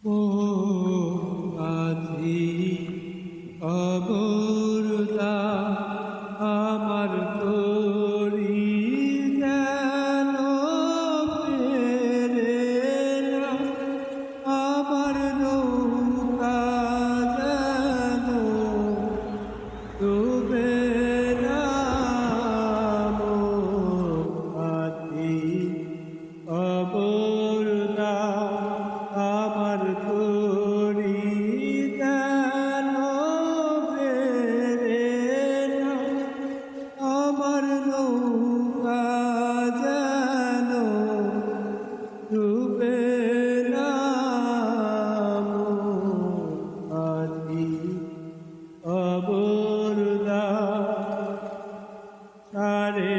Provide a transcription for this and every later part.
ও আজি অবরদা আমার তরি যেন ফেরে না, আমার নৌকা যেন ডুবে না। আজি অবরদা আমার তরি যেন ফেরে না, আমার নৌকা যেন ডুবে না। আজি অবরদা সাড়ে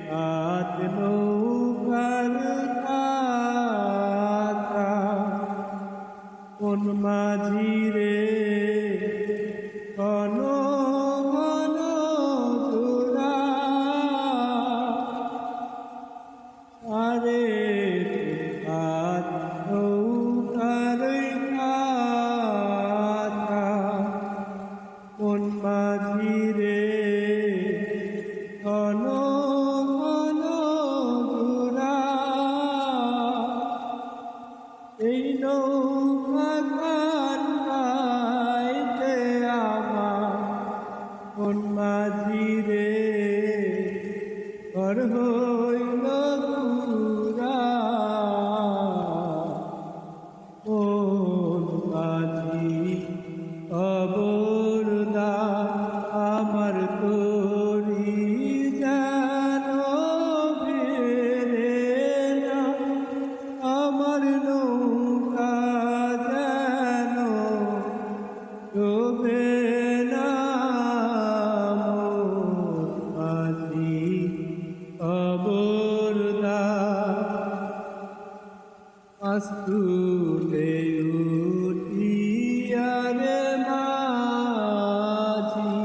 হাত নৌকার কাটা, কোন মাঝি রে ঘন ঘন জোড়া, সাড়ে হাত নৌকার কাটা, কোন মাঝি রে ঘন ঘন জোড়া। এই নৌকা কান্দাইতে আমার কোন মাঝি রে ঘর হইল পুরা। কোন মাঝি অবরদা আমার তরি যেন ফেরে না, আমার নৌকা যেন ডুবে না। আজি অবরদা আস্তুলে উঠিয়া রে মাঝি,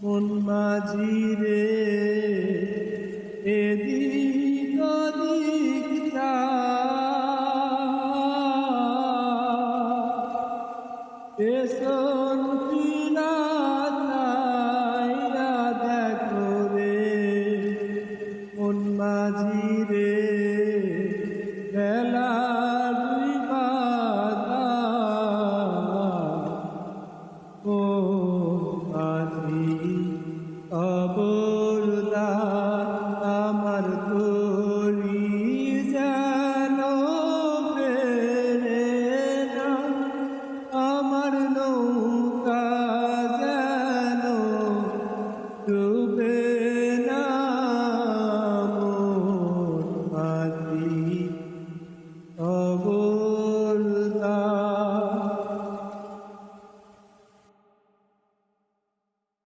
মন মাঝি রে এদিক ওদিক চা, এসো